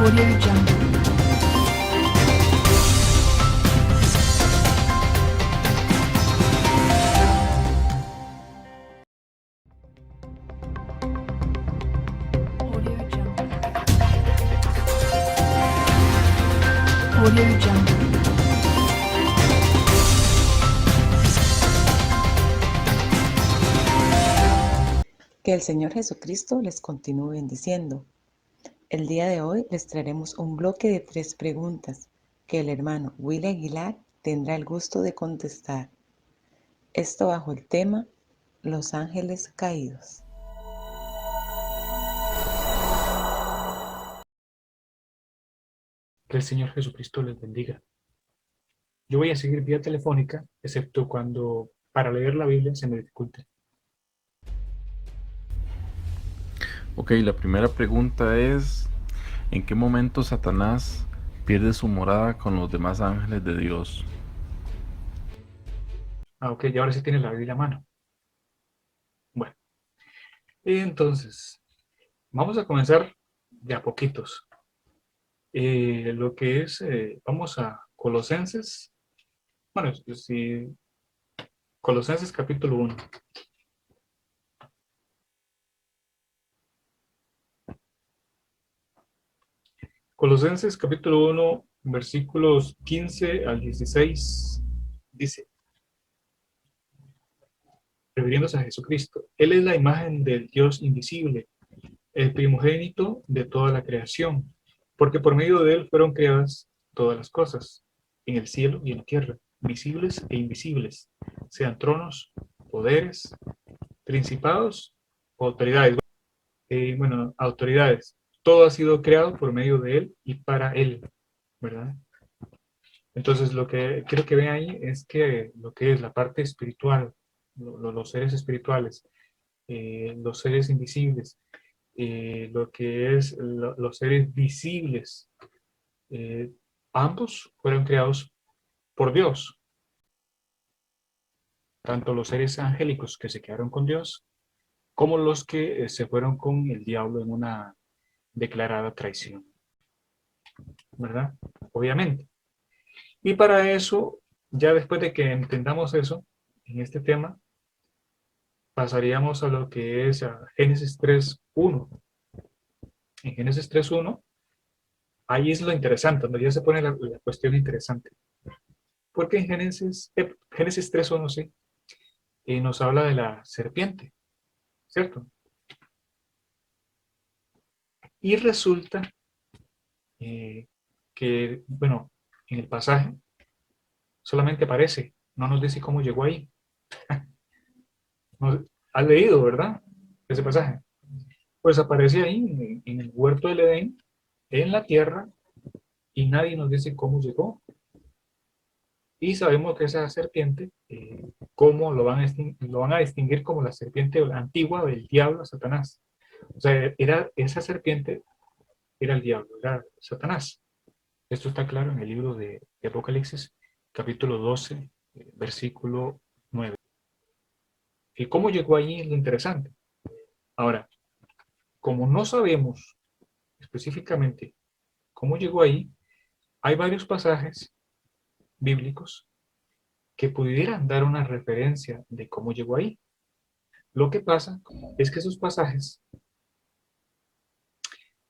Audio Jungle. Audio Jungle. Audio Jungle. Que el Señor Jesucristo les continúe bendiciendo. El día de hoy les traeremos un bloque de 3 preguntas que el hermano Willy Aguilar tendrá el gusto de contestar. Esto bajo el tema Los Ángeles Caídos. Que el Señor Jesucristo les bendiga. Yo voy a seguir vía telefónica, excepto cuando para leer la Biblia se me dificulte. Ok, la primera pregunta es, ¿en qué momento Satanás pierde su morada con los demás ángeles de Dios? Ok, y ahora sí tiene la Biblia a mano. Bueno, entonces, vamos a comenzar de a poquitos. Vamos a Colosenses, bueno, sí, Colosenses capítulo 1. Colosenses capítulo 1, versículos 15 al 16, dice, refiriéndose a Jesucristo, Él es la imagen del Dios invisible, el primogénito de toda la creación, porque por medio de Él fueron creadas todas las cosas, en el cielo y en la tierra, visibles e invisibles, sean tronos, poderes, principados, autoridades. Autoridades. Todo ha sido creado por medio de Él y para Él, ¿verdad? Entonces, lo que quiero que vean ahí es que lo que es la parte espiritual, los seres espirituales, los seres invisibles, lo que es los seres visibles, eh, ambos fueron creados por Dios. Tanto los seres angélicos que se quedaron con Dios, como los que se fueron con el diablo en una declarada traición, ¿verdad? Obviamente. Y para eso, ya después de que entendamos eso, en este tema, pasaríamos a lo que es a Génesis 3.1. En Génesis 3.1, ahí es lo interesante, donde ya se pone la cuestión interesante. Porque en Génesis 3.1, sí, nos habla de la serpiente, ¿cierto? Y resulta que, bueno, en el pasaje solamente aparece, no nos dice cómo llegó ahí. ¿Has leído, verdad? Ese pasaje. Pues aparece ahí en el huerto del Edén, en la tierra, y nadie nos dice cómo llegó. Y sabemos que esa serpiente, cómo lo van a distinguir como la serpiente antigua del diablo, Satanás. O sea, esa serpiente era el diablo, era Satanás. Esto está claro en el libro de Apocalipsis, capítulo 12, versículo 9. ¿Y cómo llegó allí? Es lo interesante. Ahora, como no sabemos específicamente cómo llegó ahí, hay varios pasajes bíblicos que pudieran dar una referencia de cómo llegó ahí. Lo que pasa es que esos pasajes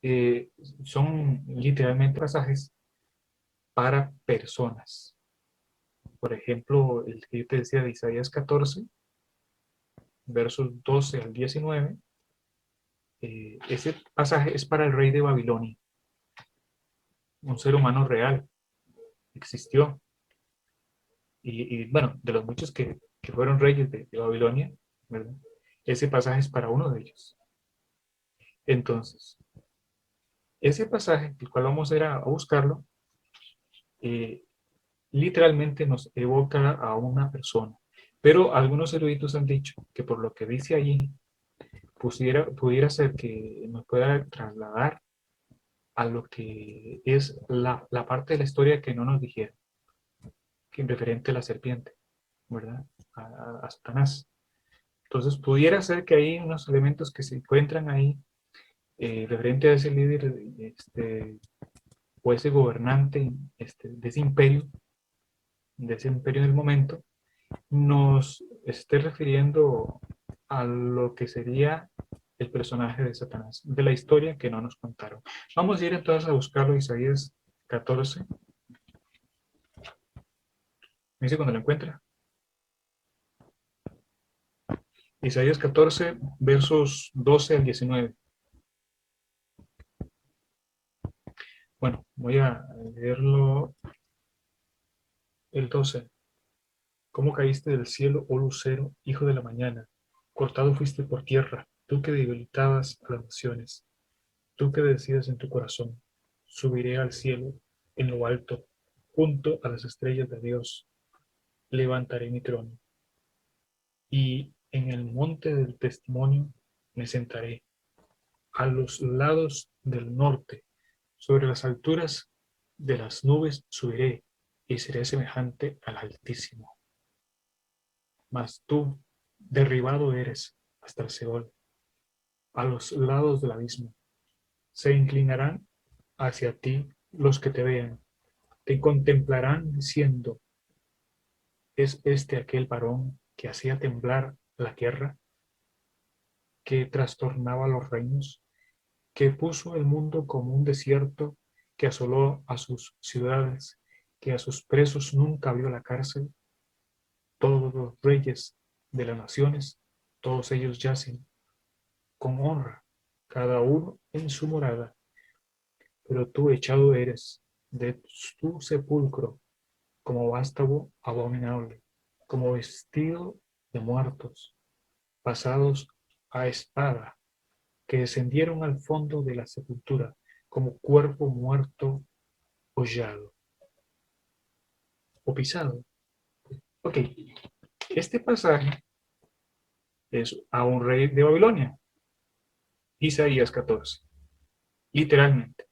eh, son literalmente pasajes para personas. Por ejemplo, el que yo te decía de Isaías 14, versos 12 al 19, ese pasaje es para el rey de Babilonia, un ser humano real, existió. Bueno, de los muchos que fueron reyes de Babilonia, ¿verdad? Ese pasaje es para uno de ellos. Entonces, ese pasaje, el cual vamos a ir a buscarlo, eh, literalmente nos evoca a una persona. Pero algunos eruditos han dicho que por lo que dice allí, pudiera ser que nos pueda trasladar a lo que es la parte de la historia que no nos dijeron, que en referente a la serpiente, ¿verdad? A Satanás. Entonces, pudiera ser que hay unos elementos que se encuentran ahí referente a ese líder o ese gobernante de ese imperio del momento, nos esté refiriendo a lo que sería el personaje de Satanás, de la historia que no nos contaron. Vamos a ir entonces a buscarlo, Isaías 14. Me dice cuando lo encuentra. Isaías 14, versos 12 al 19. Bueno, voy a leerlo el 12. ¿Cómo caíste del cielo, oh lucero, hijo de la mañana? Cortado fuiste por tierra, tú que debilitabas a las naciones. Tú que decides en tu corazón, subiré al cielo, en lo alto, junto a las estrellas de Dios, levantaré mi trono. Y en el monte del testimonio me sentaré, a los lados del norte, sobre las alturas de las nubes subiré, y seré semejante al Altísimo. Mas tú, derribado eres hasta el Seol, a los lados del abismo. Se inclinarán hacia ti los que te vean, te contemplarán diciendo, ¿es este aquel varón que hacía temblar la tierra, que trastornaba los reinos, que puso el mundo como un desierto, que asoló a sus ciudades, que a sus presos nunca abrió la cárcel? Todos los reyes de las naciones, todos ellos yacen con honra, cada uno en su morada. Pero tú echado eres de tu sepulcro, como vástago abominable, como vestido de muertos, pasados a espada, que descendieron al fondo de la sepultura, como cuerpo muerto hollado o pisado. Ok, este pasaje es a un rey de Babilonia, Isaías 14, literalmente.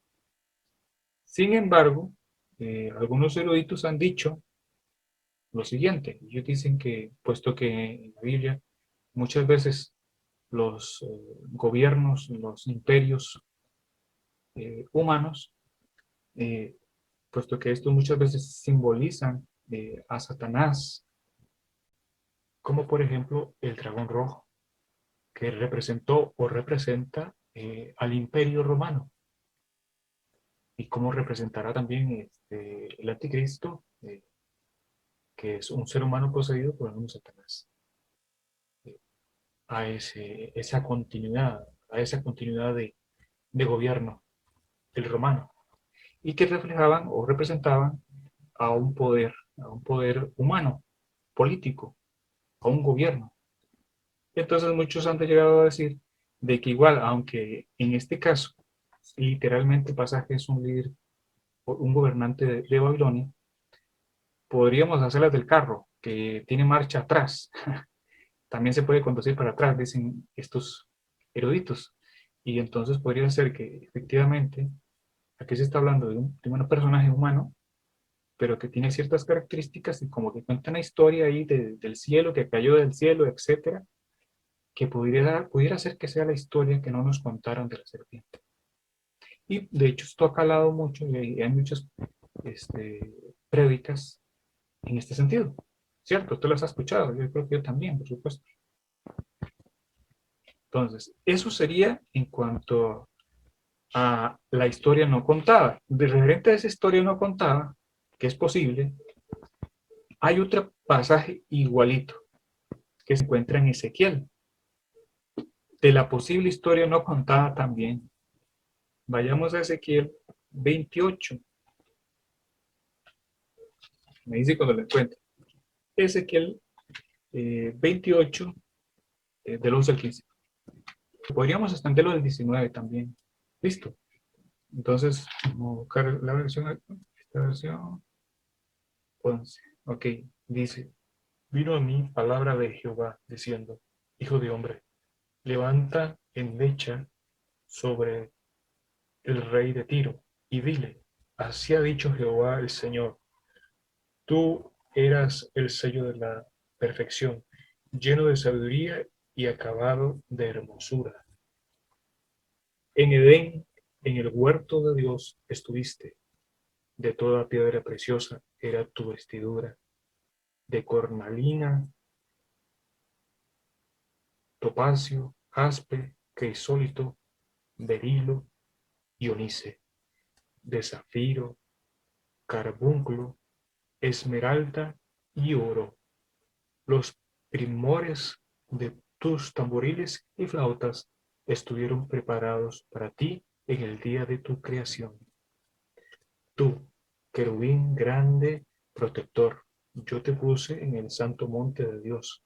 Sin embargo, algunos eruditos han dicho lo siguiente. Ellos dicen que, puesto que en la Biblia muchas veces los gobiernos, los imperios humanos, eh, puesto que estos muchas veces simbolizan a Satanás, como por ejemplo el dragón rojo, que representó o representa al imperio romano, y cómo representará también el anticristo, que es un ser humano poseído por el mismo Satanás, a esa continuidad de gobierno del romano, y que reflejaban o representaban a un poder humano, político, a un gobierno. Entonces muchos han llegado a decir de que igual, aunque en este caso, literalmente el pasaje es un líder, un gobernante de Babilonia, podríamos hacerlas del carro, que tiene marcha atrás. También se puede conducir para atrás, dicen estos eruditos. Y entonces podría ser que efectivamente aquí se está hablando de un personaje humano, pero que tiene ciertas características y como que cuenta una historia ahí del cielo, que cayó del cielo, etcétera, que pudiera ser que sea la historia que no nos contaron de la serpiente. Y de hecho esto ha calado mucho y hay muchas prédicas en este sentido. ¿Cierto? Usted las ha escuchado, yo creo que yo también, por supuesto. Entonces, eso sería en cuanto a la historia no contada. De referente a esa historia no contada, que es posible, hay otro pasaje igualito que se encuentra en Ezequiel, de la posible historia no contada también. Vayamos a Ezequiel 28. Me dice cuando lo encuentre. Ezequiel 28, del 11 al 15. Podríamos extenderlo del 19 también. Listo. Entonces, vamos a buscar la versión, esta versión 11. Ok, dice, vino a mí palabra de Jehová, diciendo, hijo de hombre, levanta endecha sobre el rey de Tiro, y dile, así ha dicho Jehová el Señor, tú eras el sello de la perfección, lleno de sabiduría y acabado de hermosura. En Edén, en el huerto de Dios, estuviste. De toda piedra preciosa era tu vestidura, de cornalina, topacio, jaspe, crisólito, berilo y onice, de zafiro, carbunclo, esmeralda y oro. Los primores de tus tamboriles y flautas estuvieron preparados para ti en el día de tu creación. Tú, querubín grande, protector, yo te puse en el santo monte de Dios.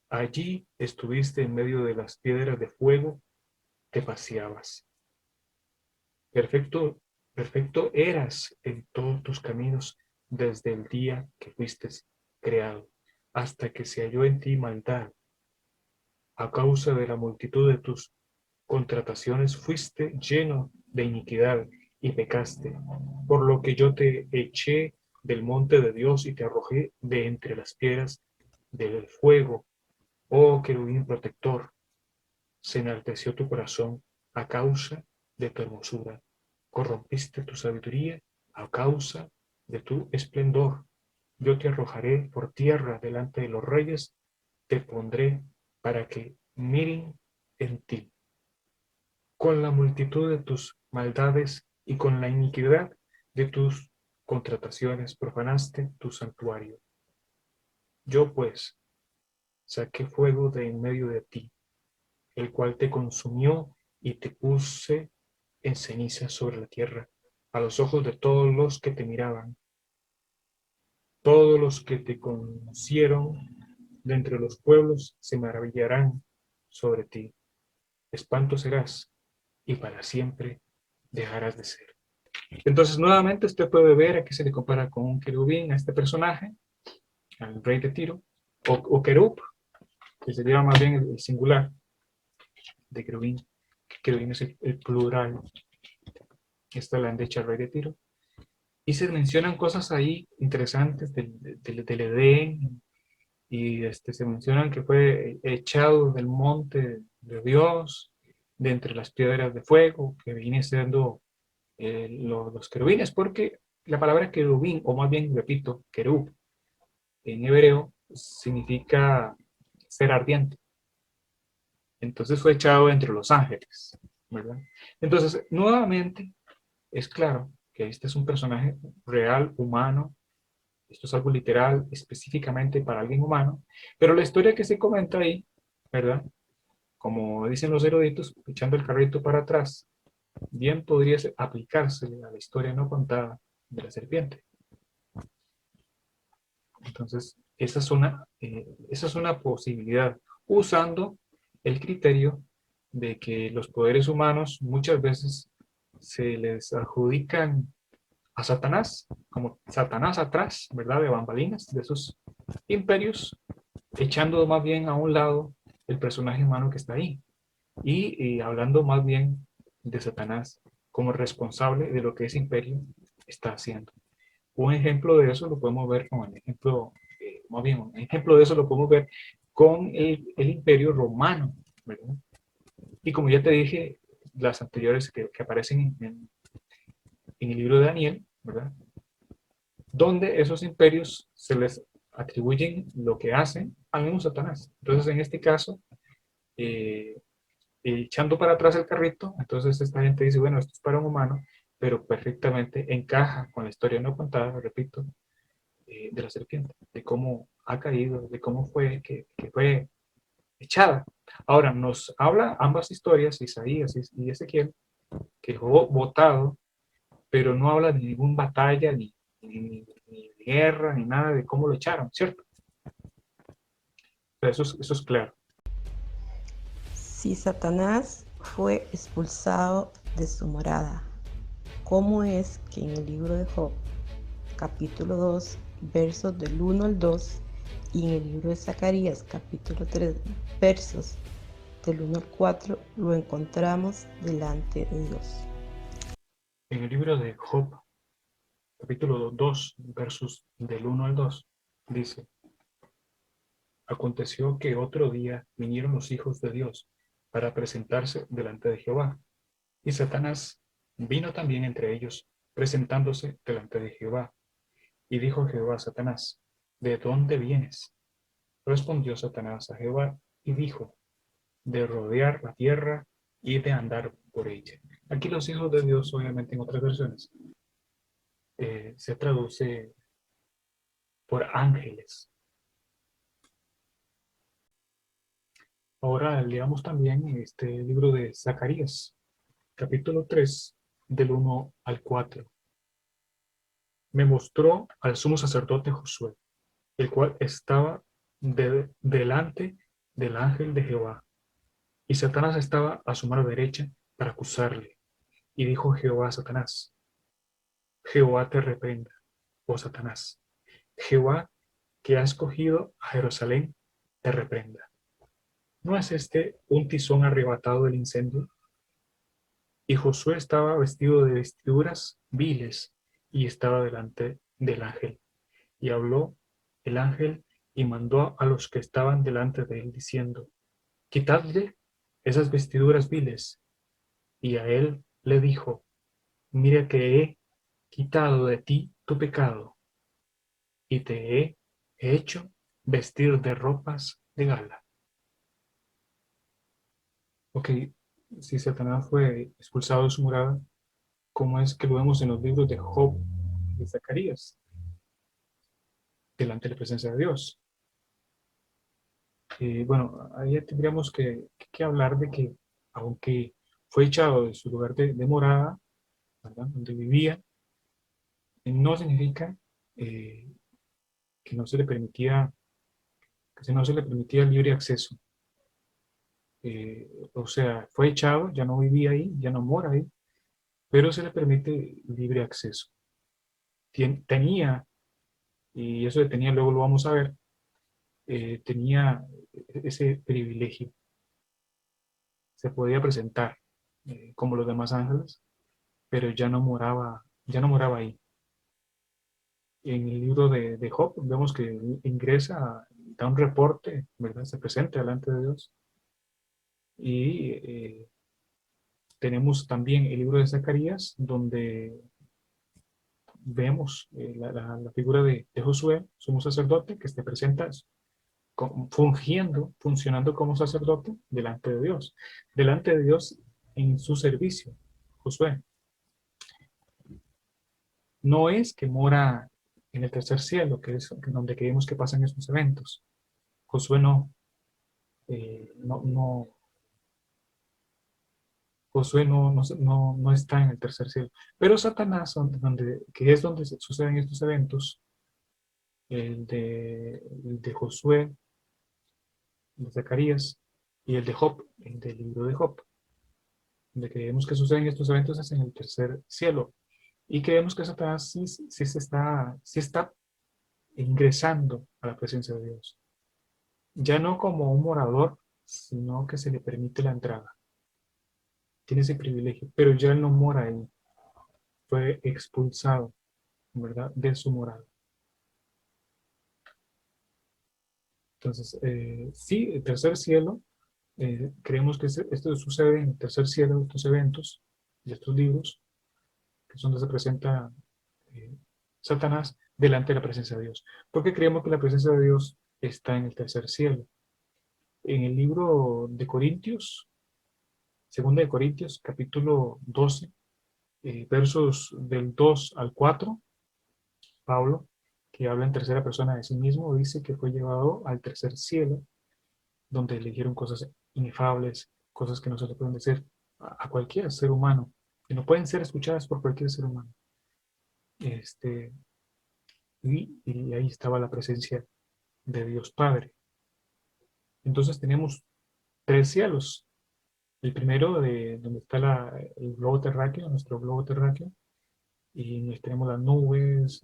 Allí estuviste en medio de las piedras de fuego, te paseabas. Perfecto, perfecto eras en todos tus caminos desde el día que fuiste creado, hasta que se halló en ti maldad. A causa de la multitud de tus contrataciones fuiste lleno de iniquidad y pecaste, por lo que yo te eché del monte de Dios y te arrojé de entre las piedras del fuego. Oh querubín protector, se enalteció tu corazón a causa de tu hermosura. Corrompiste tu sabiduría a causa de tu esplendor. Yo te arrojaré por tierra delante de los reyes, te pondré para que miren en ti. Con la multitud de tus maldades y con la iniquidad de tus contrataciones profanaste tu santuario. Yo pues saqué fuego de en medio de ti, el cual te consumió y te puse en ceniza sobre la tierra, a los ojos de todos los que te miraban. Todos los que te conocieron de entre los pueblos se maravillarán sobre ti. Espanto serás y para siempre dejarás de ser. Entonces, nuevamente usted puede ver a qué se le compara con un querubín a este personaje, al rey de Tiro, o querub, que sería más bien el singular de querubín. Querubín es el plural. Esta es la endecha al rey de Tiro. Y se mencionan cosas ahí interesantes del Edén, y se mencionan que fue echado del monte de Dios, de entre las piedras de fuego, que viene siendo los querubines, porque la palabra querubín, o más bien, repito, querub, en hebreo, significa ser ardiente. Entonces fue echado entre los ángeles, ¿verdad? Entonces, nuevamente, es claro que este es un personaje real, humano. Esto es algo literal, específicamente para alguien humano, pero la historia que se comenta ahí, ¿verdad? Como dicen los eruditos, echando el carrito para atrás, bien podría aplicarse a la historia no contada de la serpiente. Entonces, esa es una posibilidad, usando el criterio de que los poderes humanos muchas veces se les adjudican a Satanás, como Satanás atrás, ¿verdad? De bambalinas, de esos imperios, echando más bien a un lado el personaje humano que está ahí y hablando más bien de Satanás como responsable de lo que ese imperio está haciendo. Un ejemplo de eso lo podemos ver con el ejemplo, más bien, un ejemplo de eso lo podemos ver con el imperio romano, ¿verdad? Y como ya te dije, las anteriores que aparecen en el libro de Daniel, ¿verdad? Donde esos imperios se les atribuyen lo que hacen al mismo Satanás. Entonces, en este caso, echando para atrás el carrito, entonces esta gente dice, bueno, esto es para un humano, pero perfectamente encaja con la historia no contada, repito, de la serpiente, de cómo ha caído, de cómo fue que fue echada. Ahora, nos habla ambas historias, Isaías y Ezequiel, que fue botado, pero no habla de ninguna batalla, ni guerra, ni nada de cómo lo echaron, ¿cierto? Pero eso es claro. Si Satanás fue expulsado de su morada, ¿cómo es que en el libro de Job, capítulo 2, versos del 1 al 2, y en el libro de Zacarías, capítulo 3, versos del 1 al 4, lo encontramos delante de Dios? En el libro de Job, capítulo 2, versos del 1 al 2, dice: Aconteció que otro día vinieron los hijos de Dios para presentarse delante de Jehová. Y Satanás vino también entre ellos, presentándose delante de Jehová. Y dijo Jehová a Satanás, ¿de dónde vienes? Respondió Satanás a Jehová y dijo, de rodear la tierra y de andar por ella. Aquí los hijos de Dios, obviamente en otras versiones, se traduce por ángeles. Ahora leamos también este libro de Zacarías, capítulo 3, del 1 al 4. Me mostró al sumo sacerdote Josué, el cual estaba delante del ángel de Jehová, y Satanás estaba a su mano derecha para acusarle. Y dijo Jehová a Satanás, Jehová te reprenda, oh Satanás. Jehová, que ha escogido a Jerusalén, te reprenda. ¿No es este un tizón arrebatado del incendio? Y Josué estaba vestido de vestiduras viles y estaba delante del ángel. Y habló el ángel y mandó a los que estaban delante de él, diciendo, quitadle esas vestiduras viles. Y a él le dijo, mira que he quitado de ti tu pecado, y te he hecho vestir de ropas de gala. Ok, si Satanás fue expulsado de su morada, ¿cómo es que lo vemos en los libros de Job y de Zacarías, delante de la presencia de Dios? Bueno, ahí tendríamos que hablar de que, aunque fue echado de su lugar de morada, ¿verdad?, donde vivía, no significa eh, que no se le permitía, que no se le permitía libre acceso. O sea, fue echado, ya no vivía ahí, ya no mora ahí, pero se le permite libre acceso. Tenía, y eso de tenía, luego lo vamos a ver, tenía ese privilegio. Se podía presentar como los demás ángeles, pero ya no moraba ahí. En el libro de Job vemos que ingresa, da un reporte, ¿verdad? Se presenta delante de Dios. Y tenemos también el libro de Zacarías, donde vemos la figura de Josué, sumo sacerdote, que se presenta funcionando como sacerdote delante de Dios en su servicio. Josué no es que mora en el tercer cielo, que es donde creemos que pasan esos eventos. Josué no, Josué no está en el tercer cielo. Pero Satanás, que es donde suceden estos eventos, el de Josué, el de Zacarías, y el de Job, el del libro de Job, donde creemos que suceden estos eventos es en el tercer cielo. Y creemos que Satanás sí está ingresando a la presencia de Dios. Ya no como un morador, sino que se le permite la entrada. Tiene ese privilegio, pero ya él no mora ahí. Fue expulsado, ¿verdad?, de su morada. Entonces, sí, el tercer cielo, creemos que esto sucede en el tercer cielo, estos eventos y estos libros, que es donde se presenta Satanás delante de la presencia de Dios. Porque creemos que la presencia de Dios está en el tercer cielo. En el libro de Corintios, segunda de Corintios, capítulo 12, versos del 2 al 4, Pablo, que habla en tercera persona de sí mismo, dice que fue llevado al tercer cielo, donde le dijeron cosas inefables, cosas que no se le pueden decir a cualquier ser humano, que no pueden ser escuchadas por cualquier ser humano. Y ahí estaba la presencia de Dios Padre. Entonces tenemos tres cielos. El primero, de donde está el globo terráqueo, nuestro globo terráqueo, y tenemos las nubes,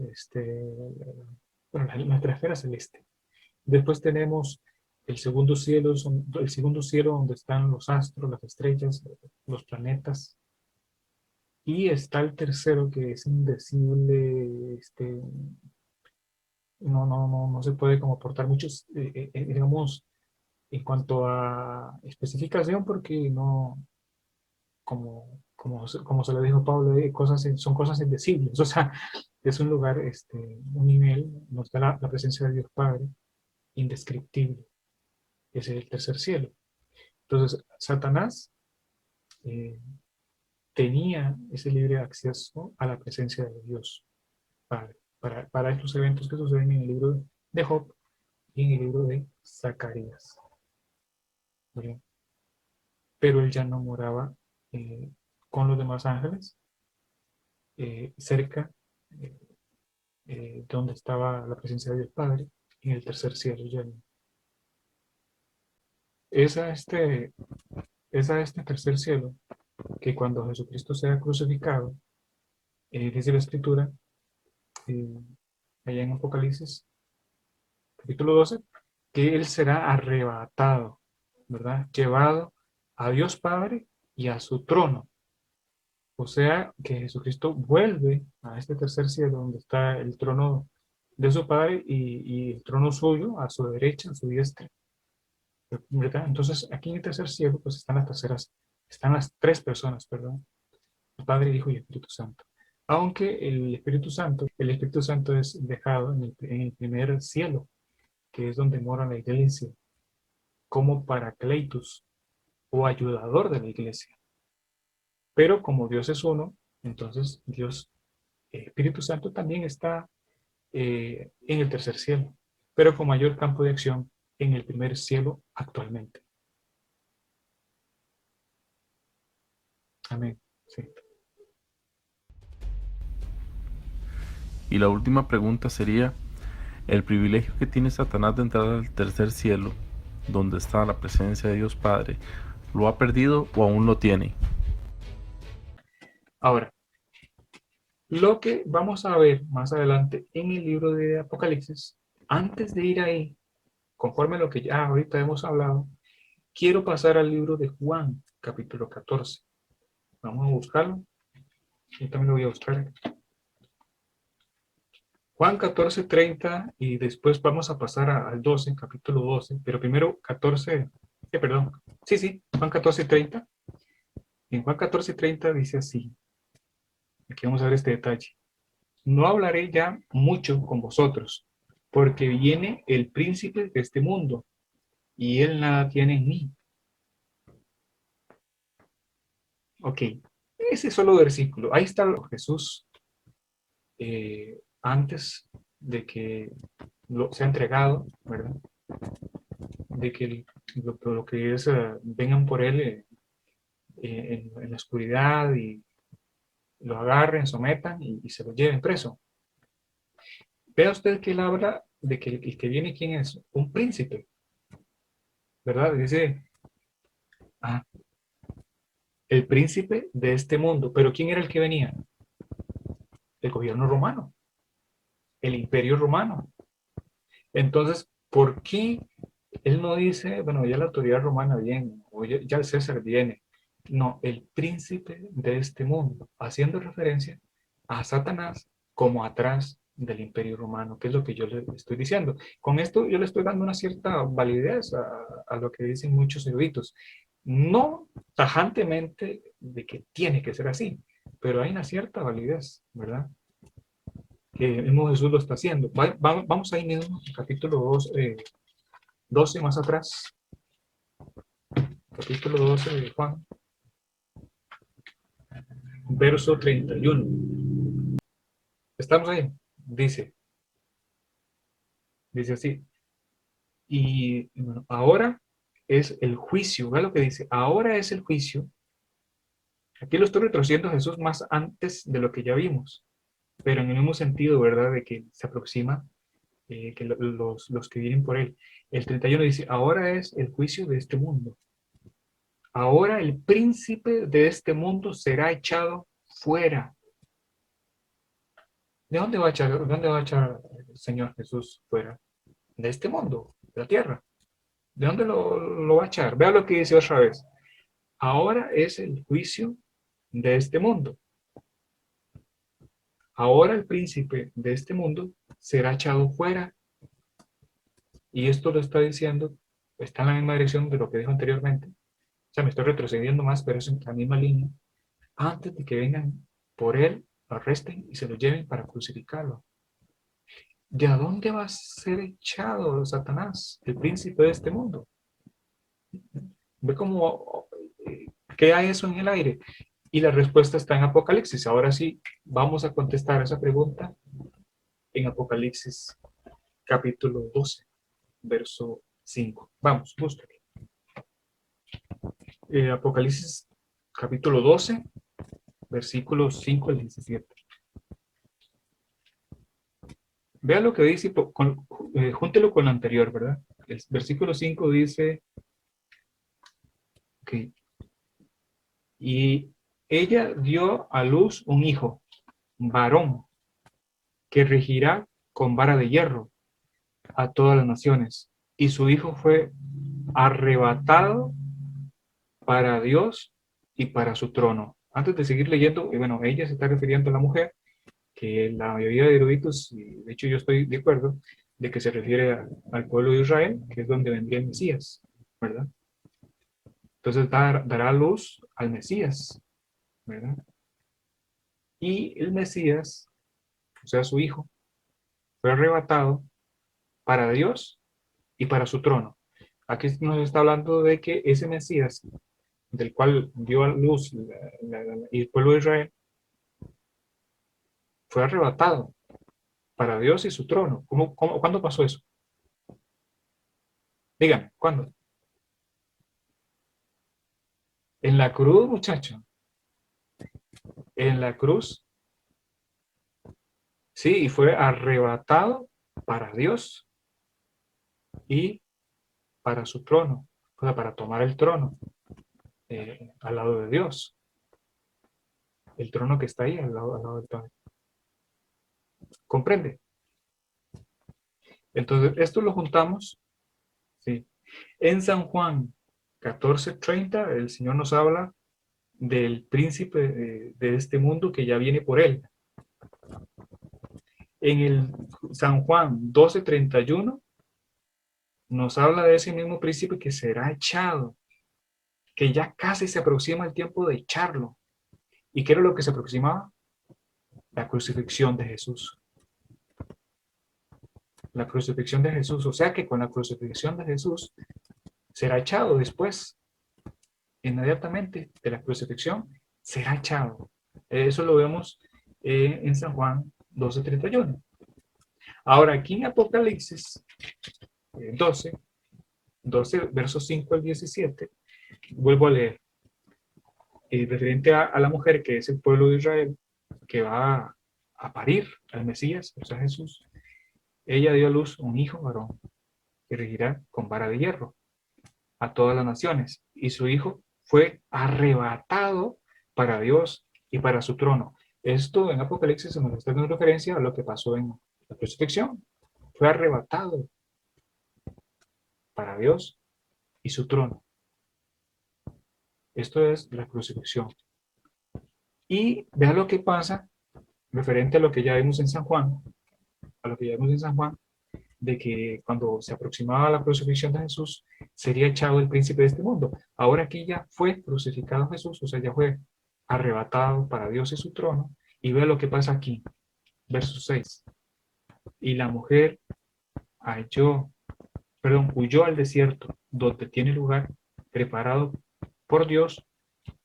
bueno, nuestra esfera celeste. Después tenemos el segundo cielo donde están los astros, las estrellas, los planetas. Y está el tercero, que es indecible, no se puede como aportar muchos, digamos, en cuanto a especificación, porque no, como como se le dijo a Pablo, son cosas indecibles. O sea, es un lugar, un nivel, no está la presencia de Dios Padre, indescriptible. Ese es el tercer cielo. Entonces, Satanás tenía ese libre acceso a la presencia de Dios Padre para estos eventos que suceden en el libro de Job y en el libro de Zacarías. ¿Verdad? Pero él ya no moraba con los demás ángeles cerca donde estaba la presencia de Dios Padre, en el tercer cielo. Ya no. Es a este tercer cielo que cuando Jesucristo sea crucificado, dice la Escritura, allá en Apocalipsis, capítulo 12, que Él será arrebatado, ¿verdad? Llevado a Dios Padre y a su trono. O sea, que Jesucristo vuelve a este tercer cielo donde está el trono de su Padre y el trono suyo a su derecha, a su diestra, ¿verdad? Entonces, aquí en el tercer cielo, pues están las tres personas, perdón, el Padre, Hijo y Espíritu Santo. Aunque el Espíritu Santo es dejado en el primer cielo, que es donde mora la iglesia, como Paracletus o ayudador de la iglesia. Pero como Dios es uno, entonces Dios, Espíritu Santo también está en el tercer cielo, pero con mayor campo de acción en el primer cielo actualmente. Amén. Sí. Y la última pregunta sería, ¿el privilegio que tiene Satanás de entrar al tercer cielo, donde está la presencia de Dios Padre, lo ha perdido o aún lo tiene? Ahora, lo que vamos a ver más adelante en el libro de Apocalipsis, antes de ir ahí, conforme a lo que ya ahorita hemos hablado, quiero pasar al libro de Juan, capítulo 14. Vamos a buscarlo. Yo también lo voy a buscar. Juan 14, 30 y después vamos a pasar al 12, capítulo 12, pero primero 14, perdón, sí, Juan 14, 30. En Juan 14, 30 dice así, aquí vamos a ver este detalle. No hablaré ya mucho con vosotros, porque viene el príncipe de este mundo, y él nada tiene en mí. Ok, ese solo versículo, ahí está Jesús antes de que sea entregado, ¿verdad? De que lo que es, vengan por él en la oscuridad y lo agarren, sometan y se lo lleven preso. Vea usted que él habla de que el que viene, ¿quién es? Un príncipe, ¿verdad? Dice, el príncipe de este mundo. ¿Pero quién era el que venía? El gobierno romano, el imperio romano. Entonces, ¿por qué él no dice, bueno, ya la autoridad romana viene, o ya el César viene? No, el príncipe de este mundo, haciendo referencia a Satanás como atrás del imperio romano, que es lo que yo le estoy diciendo. Con esto yo le estoy dando una cierta validez a lo que dicen muchos eruditos. No tajantemente de que tiene que ser así, pero hay una cierta validez, ¿verdad? Que el mismo Jesús lo está haciendo. Vamos ahí mismo, capítulo 2, 12 más atrás. Capítulo 12 de Juan, verso 31. ¿Estamos ahí? Dice así. Y bueno, ahora es el juicio. Vea lo que dice. Ahora es el juicio. Aquí lo estoy retrocediendo a Jesús más antes de lo que ya vimos, pero en el mismo sentido, ¿verdad? De que se aproxima que los que vienen por él. El 31 dice, ahora es el juicio de este mundo. Ahora el príncipe de este mundo será echado fuera. ¿De dónde va a echar el Señor Jesús fuera? De este mundo, de la tierra. ¿De dónde lo va a echar? Vea lo que dice otra vez. Ahora es el juicio de este mundo. Ahora el príncipe de este mundo será echado fuera. Y esto lo está diciendo, está en la misma dirección de lo que dijo anteriormente. O sea, me estoy retrocediendo más, pero es en la misma línea. antes de que vengan por él, lo arresten y se lo lleven para crucificarlo. ¿De a dónde va a ser echado Satanás, el príncipe de este mundo? ¿Ve cómo queda eso en el aire? Y la respuesta está en Apocalipsis. Ahora sí, vamos a contestar esa pregunta en Apocalipsis capítulo 12, verso 5. Vamos, búscate. Apocalipsis capítulo 12, versículos 5 al 17. Vea lo que dice, júntelo con lo anterior, ¿verdad? El versículo 5 dice, ok, y ella dio a luz un hijo, varón, que regirá con vara de hierro a todas las naciones. Y su hijo fue arrebatado para Dios y para su trono. Antes de seguir leyendo, bueno, ella se está refiriendo a la mujer, que la mayoría de eruditos, y de hecho yo estoy de acuerdo, de que se refiere al pueblo de Israel, que es donde vendría el Mesías, ¿verdad? Entonces dará luz al Mesías, ¿verdad? Y el Mesías, o sea, su hijo, fue arrebatado para Dios y para su trono. Aquí nos está hablando de que ese Mesías, del cual dio a luz el pueblo de Israel, fue arrebatado para Dios y su trono. ¿Cuándo pasó eso? Díganme, ¿cuándo? En la cruz, muchacho. En la cruz. Sí, y fue arrebatado para Dios y para su trono. O sea, para tomar el trono al lado de Dios. El trono que está ahí al lado del Padre. ¿Comprende? Entonces, esto lo juntamos. Sí. En San Juan 14:30, el Señor nos habla del príncipe de este mundo que ya viene por él. En el San Juan 12:31 nos habla de ese mismo príncipe que será echado, que ya casi se aproxima el tiempo de echarlo. ¿Y qué era lo que se aproximaba? La crucifixión de Jesús. La crucifixión de Jesús, o sea que con la crucifixión de Jesús será echado después, inmediatamente de la crucifixión, será echado. Eso lo vemos en San Juan 12:31. Ahora, aquí en Apocalipsis 12, versos 5 al 17, vuelvo a leer. Referente a la mujer que es el pueblo de Israel, que va a parir al Mesías, o sea, Jesús. Ella dio a luz un hijo varón que regirá con vara de hierro a todas las naciones, y su hijo fue arrebatado para Dios y para su trono. Esto en Apocalipsis se nos está dando referencia a lo que pasó en la crucifixión. Fue arrebatado para Dios y su trono. Esto es la crucifixión. Y vea lo que pasa referente a lo que ya vimos en San Juan, de que cuando se aproximaba la crucifixión de Jesús, sería echado el príncipe de este mundo. Ahora aquí ya fue crucificado Jesús, o sea, ya fue arrebatado para Dios y su trono. Y vea lo que pasa aquí, verso 6. Y la mujer huyó al desierto, donde tiene lugar preparado por Dios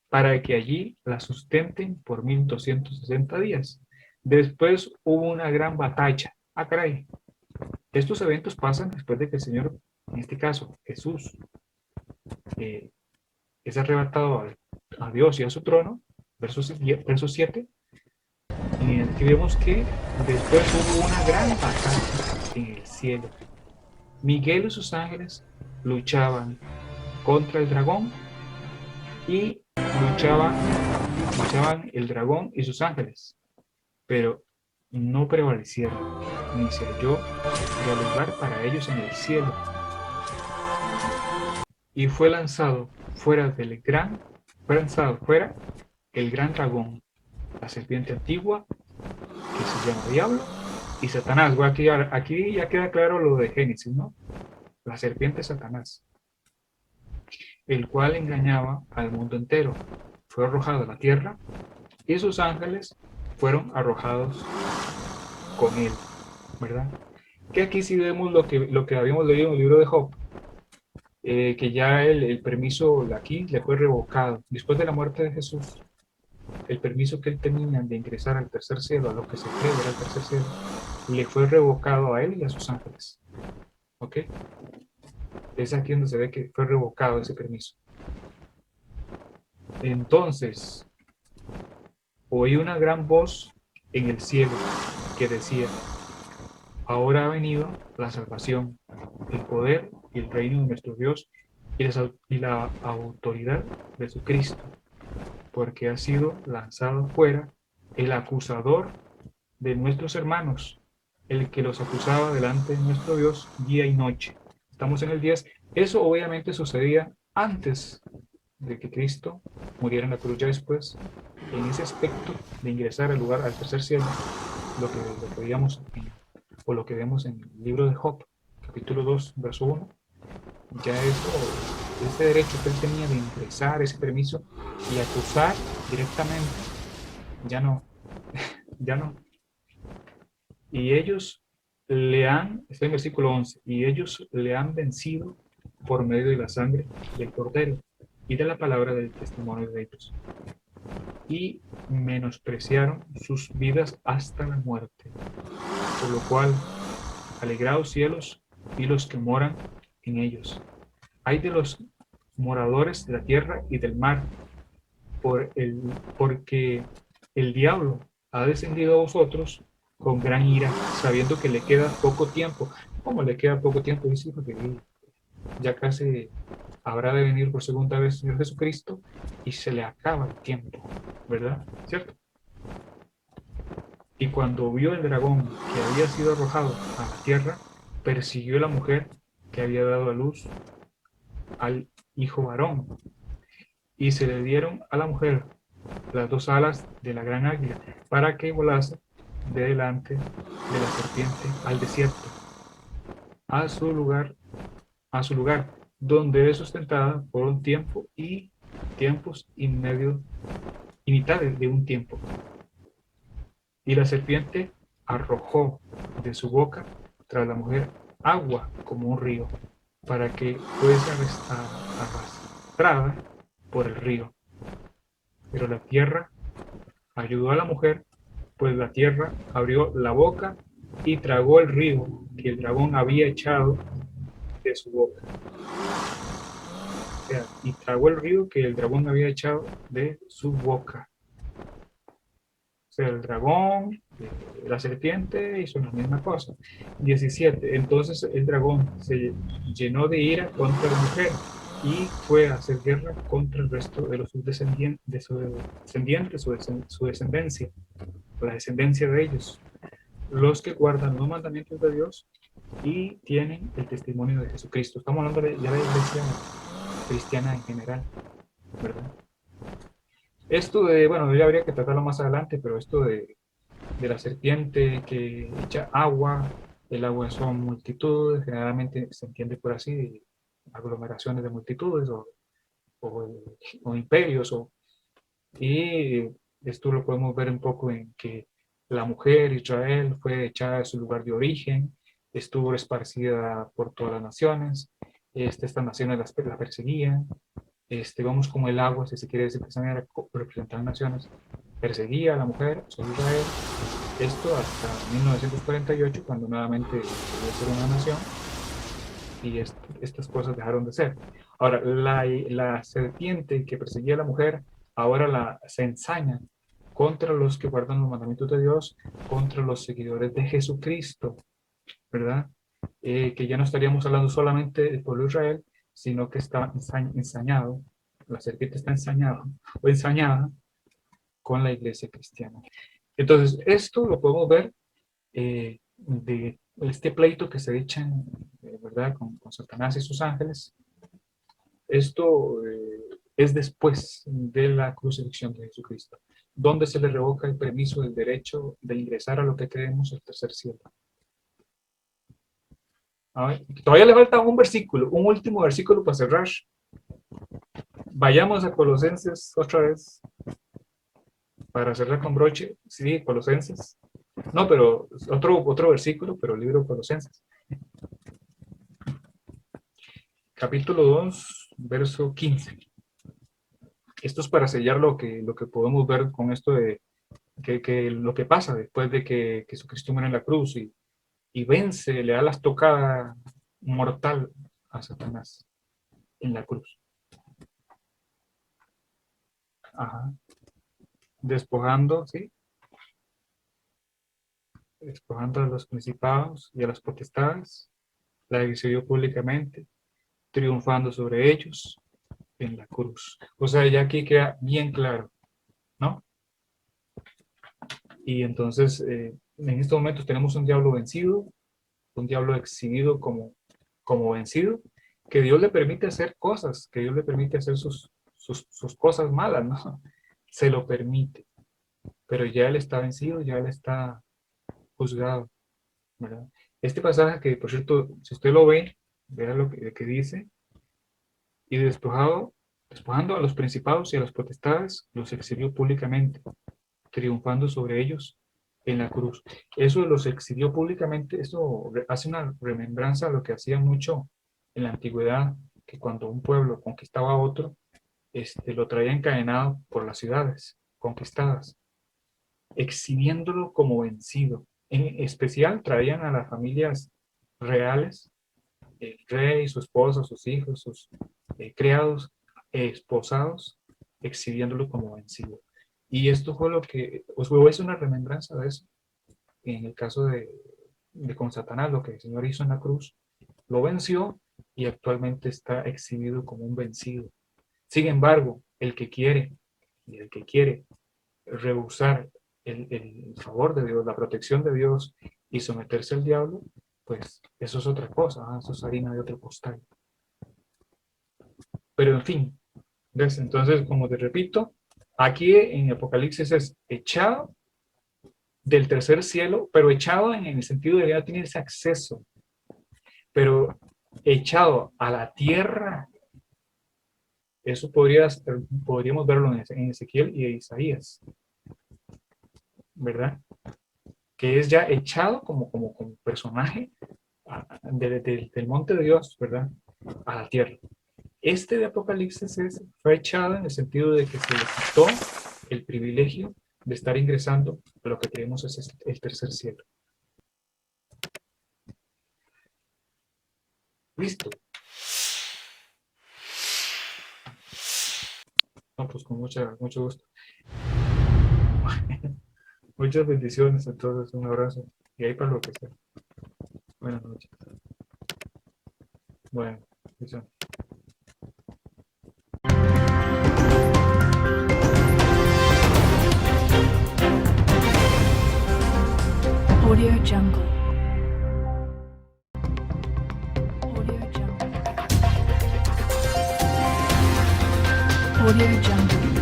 para que allí la sustenten por 1260 días. Después hubo una gran batalla. Ah, caray. Estos eventos pasan después de que el Señor, en este caso Jesús, es arrebatado a Dios y a su trono, verso 7, y aquí vemos que después hubo una gran batalla en el cielo. Miguel y sus ángeles luchaban contra el dragón y luchaban el dragón y sus ángeles, pero no prevalecieron, ni se halló lugar para ellos en el cielo. Y fue lanzado fuera el gran dragón, la serpiente antigua, que se llama Diablo, y Satanás. Bueno, aquí ya queda claro lo de Génesis, ¿no? La serpiente Satanás, el cual engañaba al mundo entero. Fue arrojado a la tierra y sus ángeles fueron arrojados con él, ¿verdad? Que aquí sí vemos lo que habíamos leído en el libro de Job, que ya el permiso aquí le fue revocado. Después de la muerte de Jesús, el permiso que él tenía de ingresar al tercer cielo, a lo que se cree era el tercer cielo, le fue revocado a él y a sus ángeles. ¿Ok? Es aquí donde se ve que fue revocado ese permiso. Entonces, oí una gran voz en el cielo que decía: ahora ha venido la salvación, el poder y el reino de nuestro Dios y la autoridad de su Cristo, porque ha sido lanzado fuera el acusador de nuestros hermanos, el que los acusaba delante de nuestro Dios día y noche. Estamos en el 10. Eso obviamente sucedía antes de que Cristo muriera en la cruz. Ya después, en ese aspecto de ingresar al lugar, al tercer cielo, lo que veíamos o lo que vemos en el libro de Job, capítulo 2, verso 1, ya eso, ese derecho que él tenía de ingresar, ese permiso y acusar directamente, ya no, ya no. Y ellos está en versículo 11, y ellos le han vencido por medio de la sangre del Cordero y de la palabra del testimonio de ellos. Y menospreciaron sus vidas hasta la muerte. Por lo cual, alegraos cielos y los que moran en ellos. Hay de los moradores de la tierra y del mar, porque el diablo ha descendido a vosotros con gran ira, sabiendo que le queda poco tiempo. ¿Cómo le queda poco tiempo? Dice, porque ya casi habrá de venir por segunda vez el Señor Jesucristo y se le acaba el tiempo, ¿verdad? ¿Cierto? Y cuando vio el dragón que había sido arrojado a la tierra, persiguió a la mujer que había dado a luz al hijo varón, y se le dieron a la mujer las dos alas de la gran águila para que volase de delante de la serpiente al desierto, a su lugar, donde es sustentada por un tiempo y tiempos y medio y mitades de un tiempo. Y la serpiente arrojó de su boca tras la mujer agua como un río, para que fuese arrastrada por el río. Pero la tierra ayudó a la mujer, pues la tierra abrió la boca y tragó el río que el dragón había echado de su boca. O sea, y tragó el río que el dragón había echado de su boca. O sea, el dragón, la serpiente hizo la misma cosa. 17. Entonces el dragón se llenó de ira contra la mujer y fue a hacer guerra contra el resto de su descendencia, la descendencia de ellos, los que guardan los mandamientos de Dios y tienen el testimonio de Jesucristo. Estamos hablando ya de la iglesia cristiana en general, ¿verdad? Esto bueno, ya habría que tratarlo más adelante, pero esto de la serpiente que echa agua, el agua son multitudes, generalmente se entiende por así, aglomeraciones de multitudes o imperios, y esto lo podemos ver un poco en que la mujer Israel fue echada de su lugar de origen, estuvo esparcida por todas las naciones, estas naciones la perseguían, vamos como el agua, si se quiere decir que esa manera, representar naciones, perseguía a la mujer, sobre Israel, esto hasta 1948, cuando nuevamente dejó de ser una nación, y estas cosas dejaron de ser. Ahora, la serpiente que perseguía a la mujer, ahora se ensaña contra los que guardan los mandamientos de Dios, contra los seguidores de Jesucristo, ¿verdad? Que ya no estaríamos hablando solamente del pueblo de Israel, sino que está ensañado, la serpiente está ensañada con la iglesia cristiana. Entonces, esto lo podemos ver de este pleito que se echan, ¿verdad?, con Satanás y sus ángeles. Esto es después de la crucifixión de Jesucristo, donde se le revoca el permiso del derecho de ingresar a lo que creemos el tercer cielo. A ver, todavía le falta un versículo, un último versículo para cerrar. Vayamos a Colosenses otra vez. para cerrar con broche, sí, Colosenses. No, pero otro versículo, pero el libro de Colosenses. Capítulo 2, verso 15. Esto es para sellar lo que podemos ver con esto de que lo que pasa después de que Jesucristo muere en la cruz y vence, le da la estocada mortal a Satanás en la cruz. Ajá. Despojando, ¿sí? Despojando a los principados y a las potestades, la exhibió públicamente, triunfando sobre ellos en la cruz. O sea, ya aquí queda bien claro, ¿no? Y entonces, en estos momentos tenemos un diablo vencido, un diablo exhibido como vencido, que Dios le permite hacer cosas, que Dios le permite hacer sus cosas malas, ¿no? Se lo permite, pero ya él está vencido, ya él está juzgado, ¿verdad? Este pasaje que, por cierto, si usted lo ve, vea lo que dice, y despojando a los principados y a las potestades, los exhibió públicamente, triunfando sobre ellos en la cruz. Eso los exhibió públicamente, eso hace una remembranza a lo que hacía mucho en la antigüedad, que cuando un pueblo conquistaba a otro, lo traía encadenado por las ciudades conquistadas, exhibiéndolo como vencido. En especial traían a las familias reales, el rey, su esposa, sus hijos, sus criados, esposados, exhibiéndolo como vencido. Y esto fue lo que, es una remembranza de eso. En el caso de con Satanás, lo que el Señor hizo en la cruz, lo venció y actualmente está exhibido como un vencido. Sin embargo, el que quiere rehusar el favor de Dios, la protección de Dios y someterse al diablo, pues eso es otra cosa, ¿eh? Eso es harina de otro costal. Pero en fin, ¿ves? Entonces, como te repito, aquí en Apocalipsis es echado del tercer cielo, pero echado en el sentido de que ya tiene ese acceso, pero echado a la tierra. Eso podríamos verlo en Ezequiel y Isaías, ¿verdad? Que es ya echado como personaje del monte de Dios, ¿verdad? A la tierra. Este de Apocalipsis fue echado en el sentido de que se le quitó el privilegio de estar ingresando a lo que creemos es el tercer cielo. Listo. No, pues con mucho gusto. Muchas bendiciones a todos, un abrazo. Y ahí para lo que sea. Buenas noches. Bueno, bendiciones. Audio Jungle. Audio Jungle. Audio Jungle.